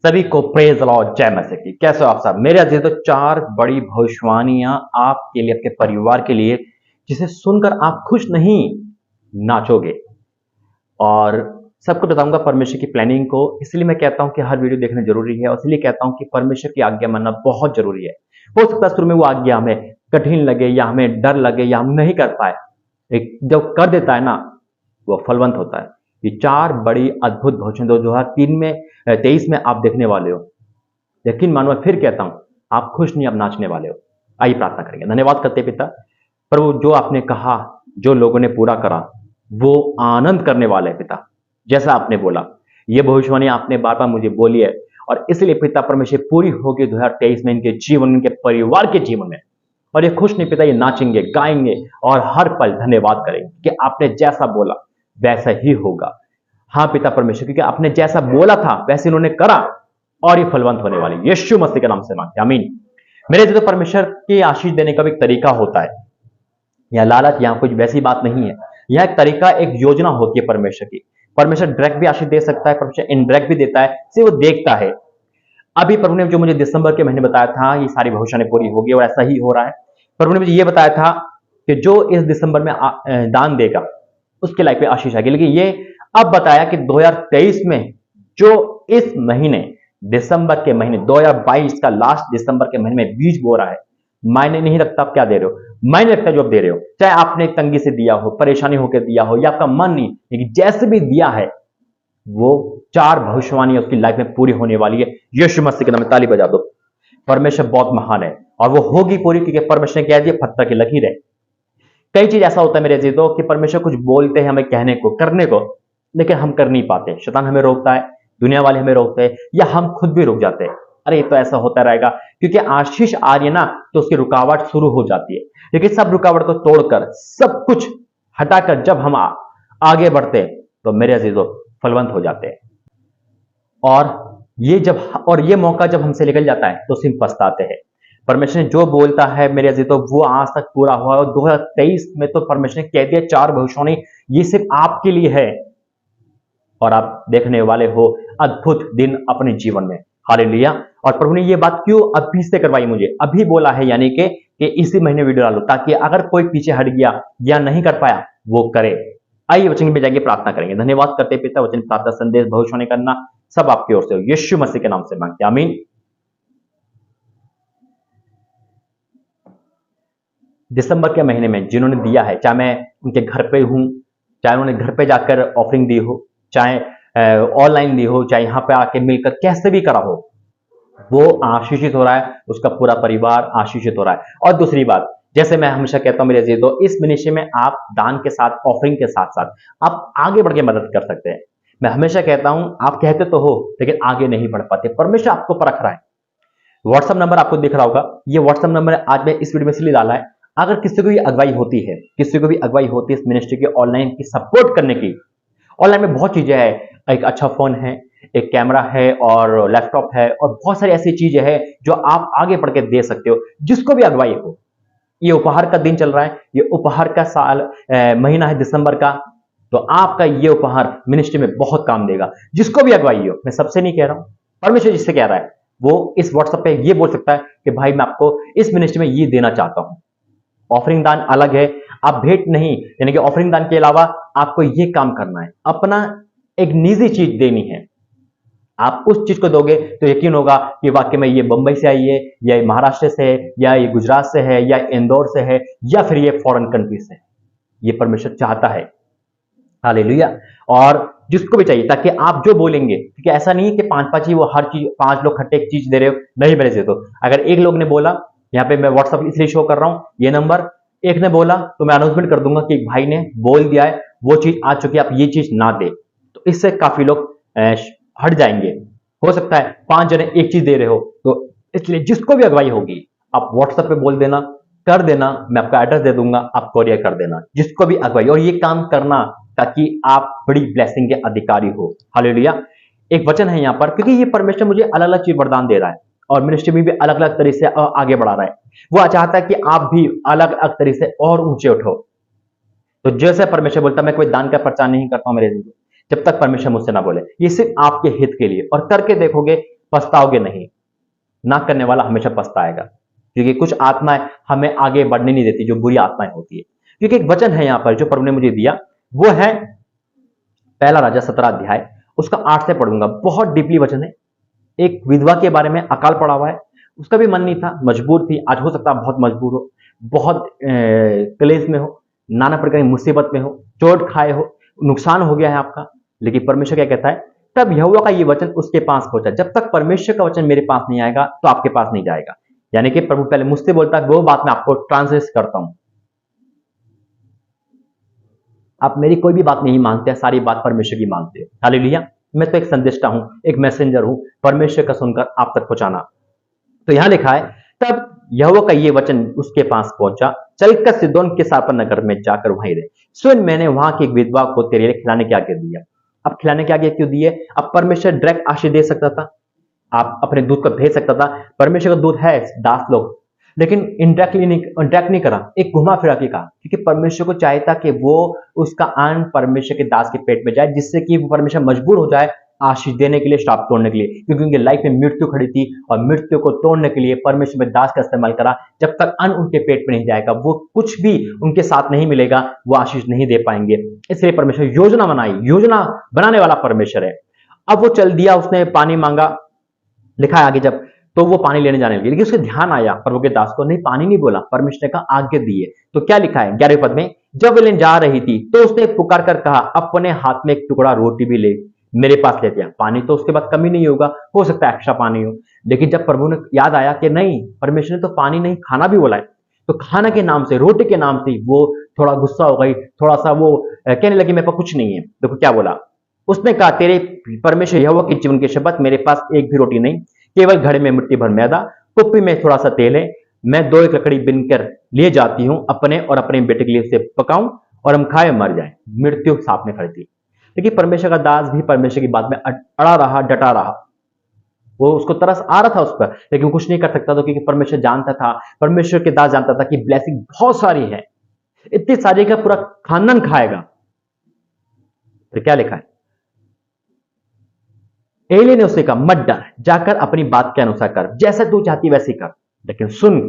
सभी को praise Lord, जय मसीह की। कैसे हो आप सब मेरे अजीज। तो चार बड़ी भविष्यवाणियां आपके लिए, आपके परिवार के लिए, जिसे सुनकर आप खुश नहीं नाचोगे। और सबको बताऊंगा परमेश्वर की प्लानिंग को। इसलिए मैं कहता हूं कि हर वीडियो देखना जरूरी है, और इसलिए कहता हूं कि परमेश्वर की आज्ञा मानना बहुत जरूरी है। हो सकता है शुरू में वो आज्ञा हमें कठिन लगे, या हमें डर लगे, या हम नहीं कर पाए। एक जब कर देता है ना, वो फलवंत होता है। ये चार बड़ी अद्भुत भविष्य 2023 में आप देखने वाले हो। यकीन मानो, मैं फिर कहता हूं, आप खुश नहीं, आप नाचने वाले हो। आइए प्रार्थना करेंगे। धन्यवाद करते पिता, प्रभु, जो आपने कहा, जो लोगों ने पूरा करा, वो आनंद करने वाले हैं पिता। जैसा आपने बोला, ये भविष्यवाणी आपने बार बार मुझे बोली है, और इसलिए पिता परमेश्वर पूरी होगी 2023 में, इनके जीवन, इनके परिवार के जीवन में। और ये खुश नहीं पिता, ये नाचेंगे, गाएंगे और हर पल धन्यवाद करेंगे कि आपने जैसा बोला वैसा ही होगा। हाँ पिता परमेश्वर, क्योंकि आपने जैसा बोला था वैसे इन्होंने करा, और ये फलवंत होने वाली। यीशु मसीह के नाम से मांगते हैं, आमीन। मेरे जो परमेश्वर की आशीष देने का भी एक तरीका होता है। यह लालच, यहां कुछ वैसी बात नहीं है। यह एक तरीका, एक योजना होती है परमेश्वर की। परमेश्वर डायरेक्ट भी आशीष दे सकता है, परमेश्वर इनडायरेक्ट भी देता है, सिर्फ वो देखता है। अभी प्रभु ने जो मुझे दिसंबर के महीने बताया था, ये सारी भविष्यवाणी पूरी होगी, और ऐसा ही हो रहा है। प्रभु ने मुझे ये बताया था कि जो इस दिसंबर में दान देगा उसके लाइफ में आशीष आएगी। लेकिन ये अब बताया कि 2023 में, जो इस महीने दिसंबर के महीने 2022 का लास्ट दिसंबर के महीने में बीज बो रहा है, मायने नहीं रखता आप क्या दे रहे हो, मायने रखता है जो आप दे रहे हो। चाहे आपने तंगी से दिया हो, परेशानी होकर दिया हो, या आपका मन नहीं, लेकिन जैसे भी दिया है, वो चार भविष्यवाणी उसकी लाइफ में पूरी होने वाली है। यीशु मसीह के नाम में ताली बजा दो। परमेश्वर बहुत महान है, और वो होगी पूरी, क्योंकि परमेश्वर ने कह दिया, पत्थर की लकीर है। कई चीज ऐसा होता है मेरे अजीजों कि परमेश्वर कुछ बोलते हैं हमें कहने को, करने को, लेकिन हम कर नहीं पाते। शैतान हमें रोकता है, दुनिया वाले हमें रोकते हैं, या हम खुद भी रुक जाते हैं। अरे ये तो ऐसा होता रहेगा, क्योंकि आशीष आ रही है ना, तो उसकी रुकावट शुरू हो जाती है। लेकिन सब रुकावट को तोड़कर, सब कुछ हटाकर जब हम आगे बढ़ते हैं, तो मेरे अजीजों फलवंत हो जाते हैं। और ये मौका जब हमसे निकल जाता है तो सिर्फ पछताते हैं। परमेश्वर ने जो बोलता है मेरे अजीजों, वो आज तक पूरा हुआ। और 2023 में तो परमेश्वर ने कह दिया, चार भविष्यवाणी ये सिर्फ आपके लिए है, और आप देखने वाले हो अद्भुत दिन अपने जीवन में। हालेलुया। और प्रभु ने ये बात क्यों अभी से करवाई, मुझे अभी बोला है, यानी कि इसी महीने वीडियो डालो, ताकि अगर कोई पीछे हट गया या नहीं कर पाया, वो करे। आइए वचन में जाएंगे, प्रार्थना करेंगे। धन्यवाद करते पिता, वचन, प्रार्थना, संदेश, भविष्यवाणी करना सब आपकी ओर से हो। यीशु मसीह के नाम से मांगते हैं, आमीन। दिसंबर के महीने में जिन्होंने दिया है, चाहे मैं उनके घर पे हूं, चाहे उन्होंने घर पे जाकर ऑफरिंग दी हो, चाहे ऑनलाइन दी हो, चाहे यहां पे आके मिलकर कैसे भी करा हो, वो आशीषित हो रहा है, उसका पूरा परिवार आशीषित हो रहा है। और दूसरी बात, जैसे मैं हमेशा कहता हूं मेरे अजीजों, इस मिनिस्ट्री में आप दान के साथ, ऑफरिंग के साथ साथ आप आगे बढ़ के मदद कर सकते हैं। मैं हमेशा कहता हूं, आप कहते तो हो लेकिन आगे नहीं बढ़ पाते। परमेश्वर आपको परख रहा है। व्हाट्सएप नंबर आपको दिख रहा होगा, ये व्हाट्सएप नंबर आज मैं इस वीडियो में इसलिए डाला है, अगर किसी को भी अगुवाई होती है, किसी को भी अगुवाई होती है इस मिनिस्ट्री के ऑनलाइन की सपोर्ट करने की। ऑनलाइन में बहुत चीजें हैं, एक अच्छा फोन है, एक कैमरा है, और लैपटॉप है, और बहुत सारी ऐसी चीजें हैं जो आप आगे बढ़ के दे सकते हो, जिसको भी अगुवाई हो। ये उपहार का दिन चल रहा है, ये उपहार का महीना है दिसंबर का, तो आपका ये उपहार मिनिस्ट्री में बहुत काम देगा। जिसको भी अगुवाई हो, मैं सबसे नहीं कह रहा हूं, परमेश्वर जिससे कह रहा है, वो इस व्हाट्सएप पे ये बोल सकता है कि भाई मैं आपको इस मिनिस्ट्री में ये देना चाहता हूं। ऑफरिंग दान अलग है, आप भेंट नहीं, यानी कि ऑफरिंग दान के अलावा आपको ये काम करना है, अपना एक निजी चीज देनी है। आप उस चीज को दोगे तो यकीन होगा कि वाकई में ये बंबई से आई है, या ये महाराष्ट्र से है, या ये गुजरात से है, या इंदौर से है, या फिर ये फॉरेन कंट्री से है। ये परमेश्वर चाहता है। हालेलुया। और जिसको भी चाहिए, ताकि आप जो बोलेंगे, क्योंकि ऐसा नहीं है कि पांच ही वो हर चीज, 5 लोग खट्टे एक चीज दे रहे हो, नहीं मेरे से। तो अगर एक लोग ने बोला, यहाँ पे मैं व्हाट्सएप इसलिए शो कर रहा हूं, ये नंबर, एक ने बोला तो मैं अनाउंसमेंट कर दूंगा कि एक भाई ने बोल दिया है, वो चीज आ चुकी है, आप ये चीज ना दे। तो इससे काफी लोग हट जाएंगे। हो सकता है 5 जने एक चीज दे रहे हो, तो इसलिए जिसको भी अगुवाई होगी, आप व्हाट्सएप पे बोल देना, कर देना, मैं आपका एड्रेस दे दूंगा, आप कोरियर कर देना, जिसको भी अगुवाई। और ये काम करना ताकि आप बड़ी ब्लेसिंग के अधिकारी हो। हालेलुया। एक वचन है यहाँ पर, क्योंकि ये परमेश्वर मुझे अलग अलग चीज वरदान दे रहा है, और मिनिस्ट्री में भी अलग अलग तरीके से आगे बढ़ा रहा है। वो चाहता है कि आप भी अलग अलग तरीके से और ऊंचे उठो। तो जैसे परमेश्वर बोलता, मैं कोई दान का प्रचार नहीं करता हूं मेरे, जब तक परमेश्वर मुझसे ना बोले। ये सिर्फ आपके हित के लिए, और करके देखोगे पछताओगे नहीं। ना करने वाला हमेशा पछताएगा, क्योंकि कुछ आत्माएं हमें आगे बढ़ने नहीं देती, जो बुरी आत्माएं होती है। क्योंकि एक वचन है यहां पर जो प्रभु ने मुझे दिया, वो है पहला राजा 17 अध्याय, उसका 8 से पढ़ूंगा। बहुत डीपली वचन है। एक विधवा के बारे में, अकाल पड़ा हुआ है, उसका भी मन नहीं था, मजबूर थी। आज हो सकता है बहुत मजबूर हो, बहुत क्लेश में हो, नाना प्रकार की मुसीबत में हो, चोट खाए हो, नुकसान हो गया है आपका। लेकिन परमेश्वर क्या कहता है, तब यहोवा का ये वचन उसके पास पहुंचा। जब तक परमेश्वर का वचन मेरे पास नहीं आएगा तो आपके पास नहीं जाएगा। यानी कि प्रभु पहले मुझसे बोलता है, वो बात मैं आपको ट्रांसलेट करता हूं। आप मेरी कोई भी बात नहीं मानते, सारी बात परमेश्वर की मानते हो। हालेलुया। मैं तो एक संदेष्टा हूं, एक मैसेंजर हूं, परमेश्वर का सुनकर आप तक पहुंचाना। तो यहां लिखा है, तब यहोवा का ये वचन उसके पास पहुंचा, चलकर सिदोन के सापर नगर में जाकर वहीं रहे। सुन, मैंने वहां की एक विधवा को तेरे लिए खिलाने की आज्ञा दिया। अब खिलाने की आज्ञा क्यों दी है? अब परमेश्वर डायरेक्ट आशीष दे सकता था, आप अपने दूध को भेज सकता था। परमेश्वर का दूध है दास लोग, लेकिन इंटरेक्ट नहीं करा, एक घुमा फिरा के कहा, क्योंकि परमेश्वर को चाहे था कि वो उसका अन्न परमेश्वर के दास के पेट में जाए, जिससे कि परमेश्वर मजबूर हो जाए आशीष देने के लिए, श्राप तोड़ने के लिए, क्योंकि उनकी लाइफ में मृत्यु खड़ी थी और मृत्यु को तोड़ने के लिए परमेश्वर में दास का इस्तेमाल करा। जब तक अन्न उनके पेट में नहीं जाएगा, वो कुछ भी उनके साथ नहीं मिलेगा, वो आशीष नहीं दे पाएंगे। इसलिए परमेश्वर योजना बनाई, योजना बनाने वाला परमेश्वर है। अब वो चल दिया, उसने पानी मांगा, लिखा है आगे, जब तो वो पानी लेने जाने लगी, लेकिन उसके ध्यान आया प्रभु के दास को, नहीं पानी नहीं बोला, परमेश्वर का आज्ञा दी है। तो क्या लिखा है 11वें पद में, जब वो लेने जा रही थी तो उसने पुकार कर कहा, अपने हाथ में एक टुकड़ा रोटी भी ले मेरे पास लेते हैं। पानी तो उसके बाद कमी नहीं होगा, हो सकता है एक्स्ट्रा पानी हो, लेकिन जब प्रभु ने याद आया कि नहीं, परमेश्वर ने तो पानी नहीं खाना भी बोला है, तो खाना के नाम से, रोटी के नाम से वो थोड़ा गुस्सा हो गई, थोड़ा सा वो कहने लगी मेरे पास कुछ नहीं है। देखो क्या बोला उसने, कहा तेरे परमेश्वर यहोवा के जीवन के शपथ, मेरे पास एक भी रोटी नहीं, केवल घड़े में मिट्टी भर मैदा, कुप्पी में थोड़ा सा तेल है, मैं 2 एक लकड़ी बिनकर लिए जाती हूं, अपने और अपने बेटे के लिए उसे पकाऊं और हम खाए मर जाए। मृत्यु साथ में खड़ी थी, लेकिन परमेश्वर का दास भी परमेश्वर की बात में अड़ा रहा, डटा रहा। वो उसको तरस आ रहा था उस पर, लेकिन कुछ नहीं कर सकता था, क्योंकि परमेश्वर जानता था, परमेश्वर के दास जानता था कि ब्लेसिंग बहुत सारी है, इतनी सारी का पूरा खानदान खाएगा। फिर क्या लिखा है, एली ने उससे कहा, मत डर, जाकर अपनी बात के अनुसार कर, जैसा तू चाहती वैसे कर, लेकिन सुन,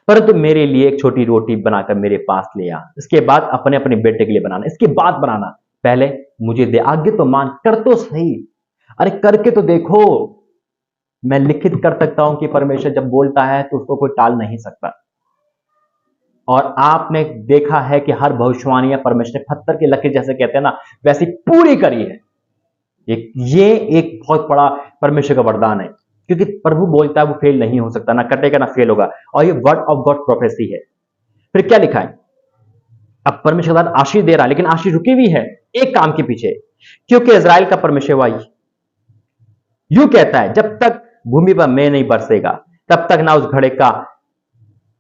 परंतु मेरे लिए एक छोटी रोटी बनाकर मेरे पास ले आ, इसके बाद अपने अपने बेटे के लिए बनाना, इसके बाद बनाना, पहले मुझे दे, आगे तो मान, कर तो सही, अरे करके तो देखो। मैं लिखित कर सकता हूं कि परमेश्वर जब बोलता है तो उसको कोई टाल नहीं सकता। और आपने देखा है कि हर भविष्यवाणियां परमेश्वर ने पत्थर के लकीर जैसे कहते हैं ना, वैसी पूरी करी है। ये एक बहुत बड़ा परमेश्वर का वरदान है, क्योंकि प्रभु बोलता है वो फेल नहीं हो सकता, ना कटेगा ना फेल होगा, और ये वर्ड ऑफ गॉड प्रोफेसी है। फिर क्या लिखा है, अब परमेश्वर का आशीष दे रहा है, लेकिन आशीष रुकी हुई है एक काम के पीछे, क्योंकि इजराइल का परमेश्वर वही यूं कहता है, जब तक भूमि पर मैं नहीं बरसेगा तब तक ना उस घड़े का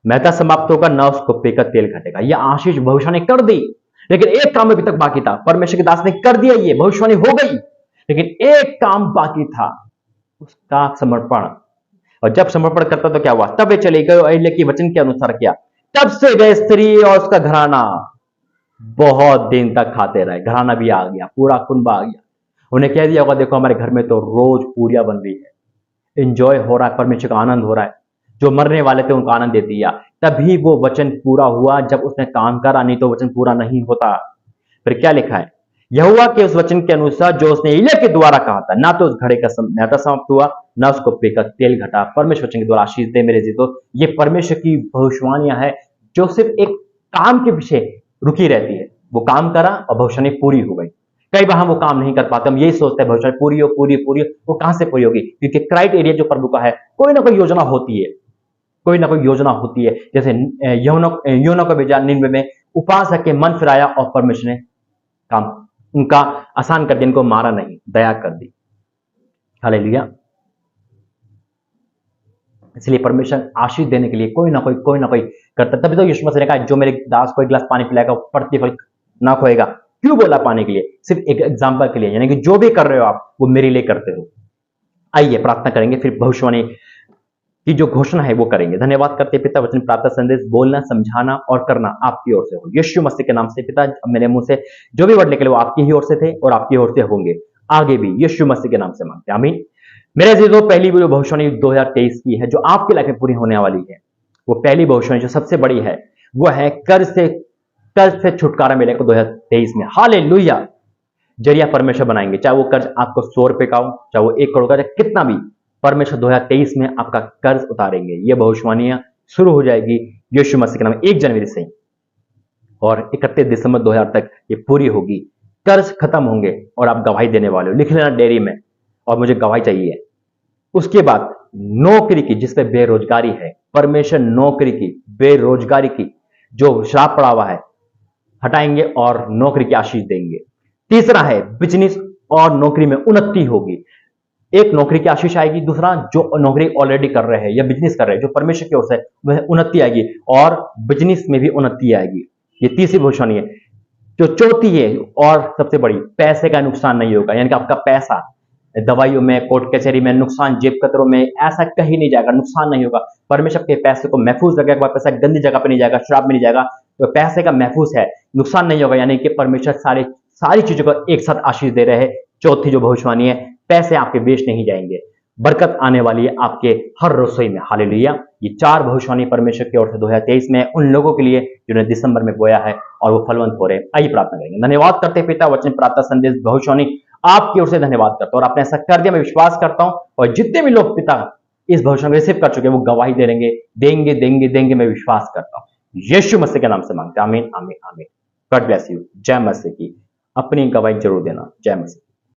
मैदा समाप्त होगा, ना उस कुप्पे का तेल घटेगा। यह आशीष भविष्यवाणी कर दी, लेकिन एक काम अभी तक बाकी था। परमेश्वर के दास ने कर दिया, ये भविष्यवाणी हो गई, लेकिन एक काम बाकी था, उसका समर्पण। और जब समर्पण करता तो क्या हुआ, तब वे चले गए और एलिय्याह के वचन के अनुसार किया। तब से गए स्त्री और उसका घराना बहुत दिन तक खाते रहे। घराना भी आ गया, पूरा कुनबा आ गया। उन्हें कह दिया होगा, देखो हमारे घर में तो रोज पूरियां बन रही है, एंजॉय हो रहा है, परमेश्वर का आनंद हो रहा है। जो मरने वाले थे उनको आनंद दे दिया। तभी वो वचन पूरा हुआ जब उसने काम करा, नहीं तो वचन पूरा नहीं होता। फिर क्या लिखा है, यहोवा के उस वचन के अनुसार जो उसने एलिय्याह के द्वारा कहा था, ना तो उस घड़े का मैदा समाप्त हुआ, ना उस कुप्पे का तेल घटा। परमेश्वर वचन के द्वारा आशीष दे मेरे जी। तो ये परमेश्वर की भविष्यवाणियां है जो सिर्फ एक काम के पीछे रुकी रहती है। वो काम करा और भविष्यवाणी पूरी हो गई। कई बार हम वो काम नहीं कर पाते, हम यही सोचते हैं भविष्यवाणी पूरी हो, पूरी पूरी हो। वो कहां से पूरी होगी, क्योंकि क्राइटेरिया जो प्रभु का है, कोई ना कोई योजना होती है, कोई ना कोई योजना होती है। जैसे योना को भेजा निन्वे में, उपवास रख के मन फिराया और परमेश्वर ने काम उनका आसान कर दिया, इनको मारा नहीं, दया कर दी। हालेलुया। इसलिए परमेश्वर आशीष देने के लिए कोई ना कोई करता। तभी तो यीशु मसीह ने कहा, जो मेरे दास को एक गिलास पानी पिलाएगा वो प्रतिफल ना खोएगा। क्यों बोला पानी के लिए? सिर्फ एक एग्जाम्पल के लिए, यानी कि जो भी कर रहे हो आप वो मेरे लिए करते हो। आइए प्रार्थना करेंगे, फिर भविष्यवाणी की जो घोषणा है वो करेंगे। धन्यवाद करते पिता, वचन प्रार्थना संदेश बोलना, समझाना और करना आपकी ओर से हो। यीशु मसीह के नाम से पिता, मेरे मुंह से जो भी वर्ड निकले वो आपकी ही ओर से थे और आपकी ओर से होंगे आगे भी। यीशु मसीह के नाम से मांगते हैं, आमीन। मेरे अजीजों, पहली जो भविष्यवाणी 2023 की है, जो आपकी लाइफ में पूरी होने वाली है, वो पहली भविष्यवाणी जो सबसे बड़ी है, वो है कर्ज से छुटकारा मिलेगा 2023 में। हालेलुया। जरिया परमेश्वर बनाएंगे, चाहे वो कर्ज आपको 100 रुपए का हो, चाहे वो 1 करोड़ का, चाहे कितना भी, परमेश्वर 2023 में आपका कर्ज उतारेंगे। ये भविष्यवाणियां शुरू हो जाएगी यीशु मसीह के नाम में 1 जनवरी से, और 31 दिसंबर 2000 तक ये पूरी होगी। कर्ज खत्म होंगे और आप गवाही देने वाले हो। लिख लेना डायरी में, और मुझे गवाही चाहिए। उसके बाद नौकरी की, जिस पे बेरोजगारी है, परमेश्वर नौकरी की, बेरोजगारी की जो श्राप पड़ा हुआ है, हटाएंगे और नौकरी की आशीष देंगे। तीसरा है बिजनेस और नौकरी में उन्नति होगी। एक नौकरी की आशीष आएगी, दूसरा जो नौकरी ऑलरेडी कर रहे हैं या बिजनेस कर रहे हैं, जो परमेश्वर की ओर से, वह उन्नति आएगी और बिजनेस में भी उन्नति आएगी। ये तीसरी भविष्यवाणी है। जो चौथी है और सबसे बड़ी, पैसे का नुकसान नहीं होगा, यानी कि आपका पैसा दवाइयों में, कोर्ट कचहरी में नुकसान, जेब कतरों में, ऐसा कहीं नहीं जाएगा, नुकसान नहीं होगा। परमेश्वर के पैसे को महफूज रखेगा, पैसा गंदी जगह पे नहीं जाएगा, शराब में नहीं जाएगा, तो पैसे का महफूज है, नुकसान नहीं होगा। यानी कि परमेश्वर सारी चीजों को एक साथ आशीष दे रहे हैं। चौथी जो भविष्यवाणी है, पैसे आपके वेस्ट नहीं जाएंगे, बरकत आने वाली है आपके हर रसोई में। हालेलुया। ये 4 भविष्यवाणी परमेश्वर की ओर से 2023 में उन लोगों के लिए जिन्होंने दिसंबर में बोया है और वो फलवंत हो रहे हैं। आइए प्रार्थना करेंगे। धन्यवाद करते पिता, वचन, प्रार्थना, संदेश, भविष्यवाणी आपकी ओर से धन्यवाद करता हूं, और आपने ऐसा कर दिया, मैं विश्वास करता हूं। और जितने भी लोग पिता इस भविष्यवाणी रिसीव कर चुके हैं, वो गवाही देंगे देंगे देंगे देंगे, मैं विश्वास करता हूं। यीशु मसीह के नाम से मांगते हैं, आमीन आमीन आमीन। God bless you. जय मसीह की। अपनी गवाही जरूर देना। जय मसीह।